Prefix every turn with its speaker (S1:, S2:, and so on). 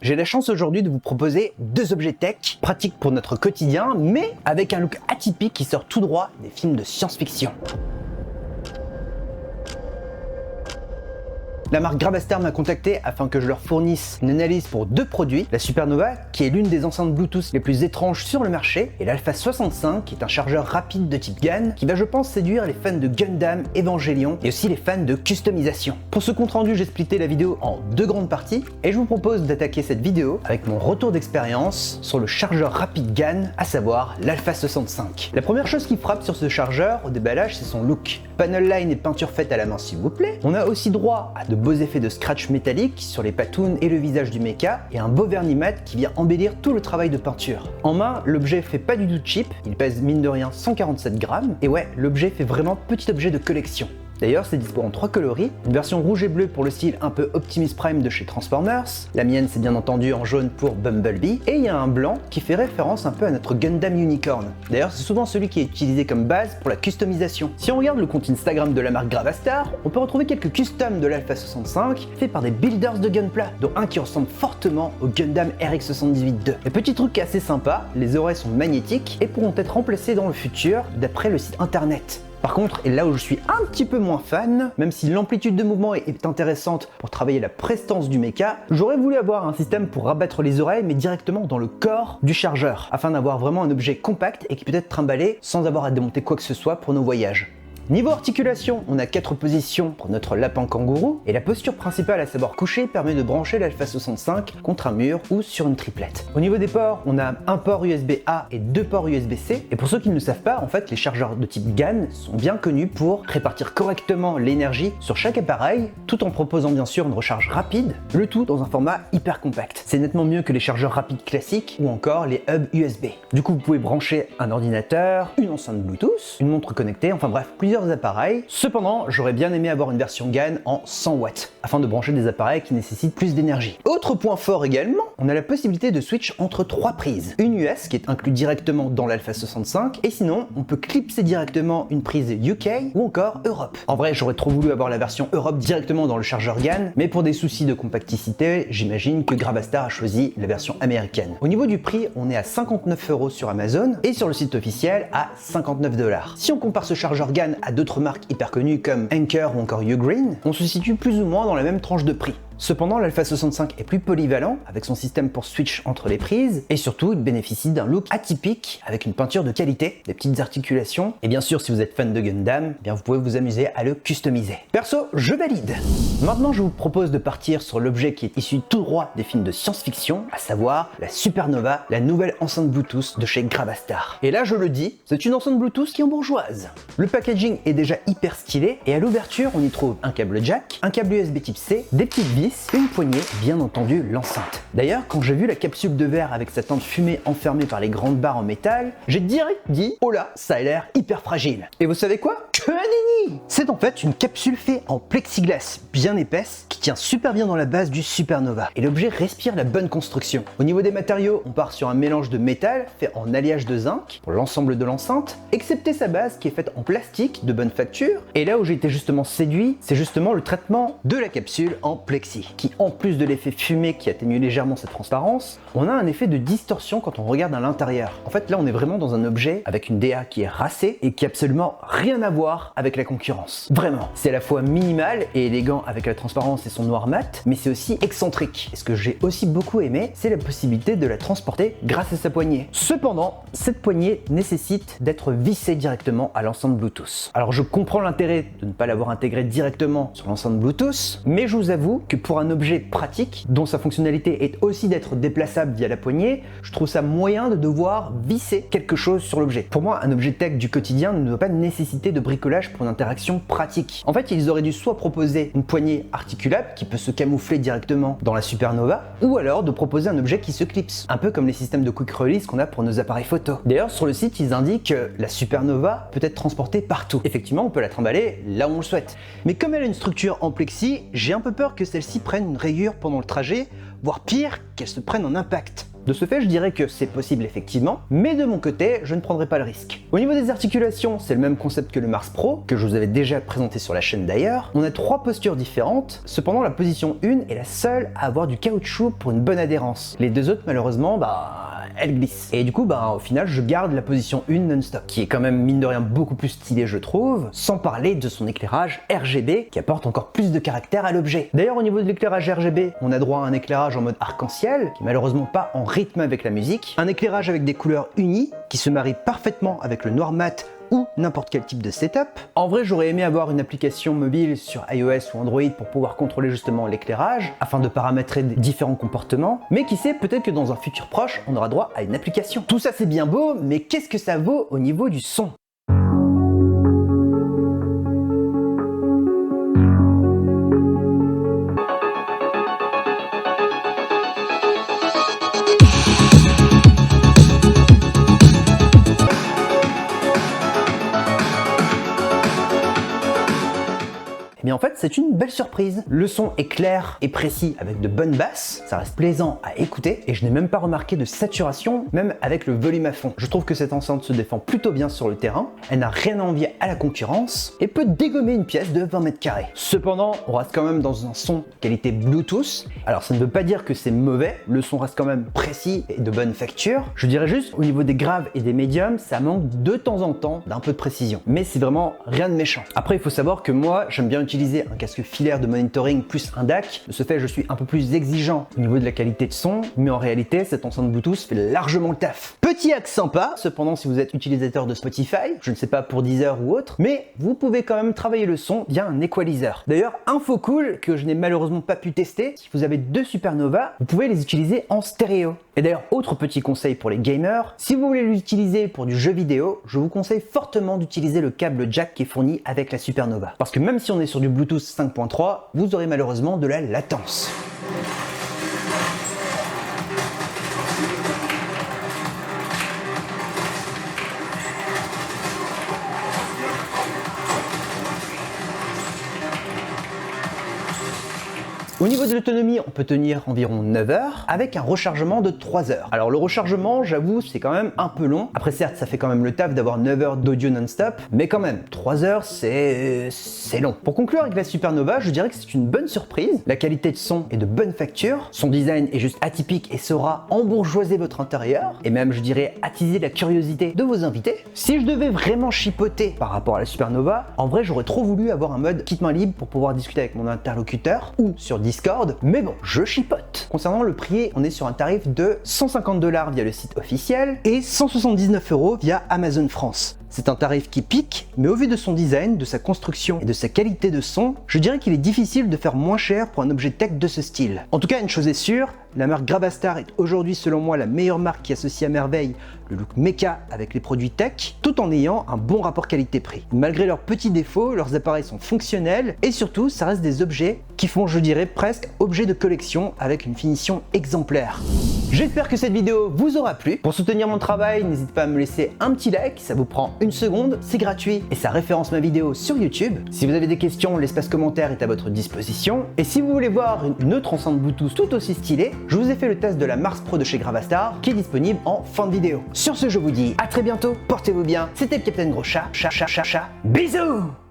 S1: J'ai la chance aujourd'hui de vous proposer deux objets tech pratiques pour notre quotidien, mais avec un look atypique qui sort tout droit des films de science-fiction. La marque Gravastar m'a contacté afin que je leur fournisse une analyse pour deux produits, la Supernova, qui est l'une des enceintes Bluetooth les plus étranges sur le marché, et l'Alpha 65, qui est un chargeur rapide de type GAN, qui va je pense séduire les fans de Gundam, Evangelion, et aussi les fans de customisation. Pour ce compte rendu, j'ai splitté la vidéo en deux grandes parties, et je vous propose d'attaquer cette vidéo avec mon retour d'expérience sur le chargeur rapide GAN, à savoir l'Alpha 65. La première chose qui frappe sur ce chargeur au déballage, c'est son look. Panel line et peinture faite à la main s'il vous plaît. On a aussi droit à de beaux effets de scratch métallique sur les patounes et le visage du mecha, et un beau vernis mat qui vient embellir tout le travail de peinture. En main, l'objet fait pas du tout cheap, il pèse mine de rien 147 grammes, et ouais, l'objet fait vraiment petit objet de collection. D'ailleurs, c'est dispo en trois coloris, une version rouge et bleu pour le style un peu Optimus Prime de chez Transformers, la mienne c'est bien entendu en jaune pour Bumblebee, et il y a un blanc qui fait référence un peu à notre Gundam Unicorn. D'ailleurs, c'est souvent celui qui est utilisé comme base pour la customisation. Si on regarde le compte Instagram de la marque Gravastar, on peut retrouver quelques customs de l'Alpha 65 faits par des builders de Gunpla, dont un qui ressemble fortement au Gundam RX-78-2. Le petit truc assez sympa, les oreilles sont magnétiques et pourront être remplacées dans le futur d'après le site internet. Par contre, et là où je suis un petit peu moins fan, même si l'amplitude de mouvement est intéressante pour travailler la prestance du mecha, j'aurais voulu avoir un système pour rabattre les oreilles mais directement dans le corps du chargeur, afin d'avoir vraiment un objet compact et qui peut être trimballé sans avoir à démonter quoi que ce soit pour nos voyages. Niveau articulation, on a 4 positions pour notre lapin kangourou, et la posture principale, à savoir coucher, permet de brancher l'Alpha 65 contre un mur ou sur une triplette. Au niveau des ports, on a un port USB-A et 2 ports USB-C, et pour ceux qui ne le savent pas, en fait, les chargeurs de type GAN sont bien connus pour répartir correctement l'énergie sur chaque appareil, tout en proposant bien sûr une recharge rapide, le tout dans un format hyper compact. C'est nettement mieux que les chargeurs rapides classiques ou encore les hubs USB. Du coup, vous pouvez brancher un ordinateur, une enceinte Bluetooth, une montre connectée, enfin bref, plusieurs appareils. Cependant, j'aurais bien aimé avoir une version GAN en 100 watts, afin de brancher des appareils qui nécessitent plus d'énergie. Autre point fort également, on a la possibilité de switch entre 3 prises. Une US qui est inclue directement dans l'Alpha 65, et sinon, on peut clipser directement une prise UK ou encore Europe. En vrai, j'aurais trop voulu avoir la version Europe directement dans le chargeur GAN, mais pour des soucis de compacticité, j'imagine que Gravastar a choisi la version américaine. Au niveau du prix, on est à 59 € sur Amazon, et sur le site officiel à 59 $. Si on compare ce chargeur GAN à d'autres marques hyper connues comme Anker ou encore Ugreen, on se situe plus ou moins dans la même tranche de prix. Cependant, l'Alpha 65 est plus polyvalent avec son système pour switch entre les prises, et surtout il bénéficie d'un look atypique avec une peinture de qualité, des petites articulations, et bien sûr si vous êtes fan de Gundam, bien vous pouvez vous amuser à le customiser. Perso, je valide. Maintenant je vous propose de partir sur l'objet qui est issu tout droit des films de science-fiction, à savoir la Supernova, la nouvelle enceinte Bluetooth de chez Gravastar. Et là je le dis, c'est une enceinte Bluetooth qui est bourgeoise. Le packaging est déjà hyper stylé, et à l'ouverture on y trouve un câble jack, un câble USB type C, des petites vis, une poignée, bien entendu l'enceinte. D'ailleurs, quand j'ai vu la capsule de verre avec sa tente fumée enfermée par les grandes barres en métal, j'ai direct dit « Oh là, ça a l'air hyper fragile ». Et vous savez quoi? Que nenni! C'est en fait une capsule faite en plexiglas bien épaisse qui tient super bien dans la base du Supernova. Et l'objet respire la bonne construction. Au niveau des matériaux, on part sur un mélange de métal fait en alliage de zinc pour l'ensemble de l'enceinte, excepté sa base qui est faite en plastique de bonne facture. Et là où j'ai été justement séduit, c'est justement le traitement de la capsule en plexi, qui en plus de l'effet fumé qui atténue légèrement cette transparence, on a un effet de distorsion quand on regarde à l'intérieur. En fait là on est vraiment dans un objet avec une DA qui est racée et qui a absolument rien à voir avec la concurrence. Vraiment, c'est à la fois minimal et élégant avec la transparence et son noir mat, mais c'est aussi excentrique. Et ce que j'ai aussi beaucoup aimé, c'est la possibilité de la transporter grâce à sa poignée. Cependant, cette poignée nécessite d'être vissée directement à l'enceinte Bluetooth. Alors je comprends l'intérêt de ne pas l'avoir intégrée directement sur l'enceinte Bluetooth, mais je vous avoue que pour un objet pratique, dont sa fonctionnalité est aussi d'être déplaçable via la poignée, je trouve ça moyen de devoir visser quelque chose sur l'objet. Pour moi, un objet tech du quotidien ne doit pas nécessiter de bricolage pour une interaction pratique. En fait, ils auraient dû soit proposer une poignée articulable qui peut se camoufler directement dans la Supernova, ou alors de proposer un objet qui se clipse, un peu comme les systèmes de quick release qu'on a pour nos appareils photo. D'ailleurs, sur le site, ils indiquent que la Supernova peut être transportée partout. Effectivement, on peut la trimballer là où on le souhaite. Mais comme elle a une structure en plexi, j'ai un peu peur que celle-ci prenne une rayure pendant le trajet, voire pire, qu'elle se prenne en impact. De ce fait, je dirais que c'est possible effectivement, mais de mon côté, je ne prendrai pas le risque. Au niveau des articulations, c'est le même concept que le Mars Pro, que je vous avais déjà présenté sur la chaîne d'ailleurs. On a 3 postures différentes, cependant la position 1 est la seule à avoir du caoutchouc pour une bonne adhérence. Les deux autres, malheureusement, elle glisse. Et du coup, au final, je garde la position 1 non-stop, qui est quand même, mine de rien, beaucoup plus stylée, je trouve, sans parler de son éclairage RGB, qui apporte encore plus de caractère à l'objet. D'ailleurs, au niveau de l'éclairage RGB, on a droit à un éclairage en mode arc-en-ciel, qui est malheureusement pas en rythme avec la musique, un éclairage avec des couleurs unies, qui se marie parfaitement avec le noir mat ou n'importe quel type de setup. En vrai, j'aurais aimé avoir une application mobile sur iOS ou Android pour pouvoir contrôler justement l'éclairage, afin de paramétrer différents comportements, mais qui sait, peut-être que dans un futur proche, on aura droit à une application. Tout ça c'est bien beau, mais qu'est-ce que ça vaut au niveau du son ? Eh bien en fait c'est une belle surprise. Le son est clair et précis avec de bonnes basses, ça reste plaisant à écouter et je n'ai même pas remarqué de saturation même avec le volume à fond. Je trouve que cette enceinte se défend plutôt bien sur le terrain, elle n'a rien à envier à la concurrence et peut dégommer une pièce de 20 mètres carrés. Cependant on reste quand même dans un son qualité Bluetooth, alors ça ne veut pas dire que c'est mauvais, le son reste quand même précis et de bonne facture. Je dirais juste au niveau des graves et des médiums, ça manque de temps en temps d'un peu de précision, mais c'est vraiment rien de méchant. Après il faut savoir que moi j'aime bien utiliser un casque filaire de monitoring plus un DAC. De ce fait, je suis un peu plus exigeant au niveau de la qualité de son, mais en réalité, cette enceinte Bluetooth fait largement le taf. Petit hack sympa, cependant, si vous êtes utilisateur de Spotify, je ne sais pas pour Deezer ou autre, mais vous pouvez quand même travailler le son via un equalizer. D'ailleurs, info cool que je n'ai malheureusement pas pu tester, si vous avez 2 Supernova, vous pouvez les utiliser en stéréo. Et d'ailleurs, autre petit conseil pour les gamers, si vous voulez l'utiliser pour du jeu vidéo, je vous conseille fortement d'utiliser le câble jack qui est fourni avec la Supernova. Parce que même si on est sur du Bluetooth 5.3, vous aurez malheureusement de la latence. Au niveau de l'autonomie, on peut tenir environ 9 heures avec un rechargement de 3 heures. Alors le rechargement, j'avoue, c'est quand même un peu long. Après certes, ça fait quand même le taf d'avoir 9 heures d'audio non-stop, mais quand même, 3 heures, c'est long. Pour conclure avec la Supernova, je dirais que c'est une bonne surprise. La qualité de son est de bonne facture, son design est juste atypique et saura embourgeoiser votre intérieur, et même, je dirais, attiser la curiosité de vos invités. Si je devais vraiment chipoter par rapport à la Supernova, en vrai, j'aurais trop voulu avoir un mode kit main libre pour pouvoir discuter avec mon interlocuteur ou sur Discord, mais bon, je chipote. Concernant le prix, on est sur un tarif de 150 $ via le site officiel et 179 € via Amazon France. C'est un tarif qui pique, mais au vu de son design, de sa construction et de sa qualité de son, je dirais qu'il est difficile de faire moins cher pour un objet tech de ce style. En tout cas, une chose est sûre, la marque Gravastar est aujourd'hui selon moi la meilleure marque qui associe à merveille le look méca avec les produits tech, tout en ayant un bon rapport qualité-prix. Malgré leurs petits défauts, leurs appareils sont fonctionnels et surtout, ça reste des objets qui font, je dirais, presque objet de collection avec une finition exemplaire. J'espère que cette vidéo vous aura plu. Pour soutenir mon travail, n'hésitez pas à me laisser un petit like, ça vous prend 1 seconde, c'est gratuit et ça référence ma vidéo sur YouTube. Si vous avez des questions, l'espace commentaire est à votre disposition. Et si vous voulez voir une autre enceinte Bluetooth tout aussi stylée, je vous ai fait le test de la Mars Pro de chez Gravastar qui est disponible en fin de vidéo. Sur ce, je vous dis à très bientôt, portez-vous bien, c'était le Capitaine Gros Chat, bisous!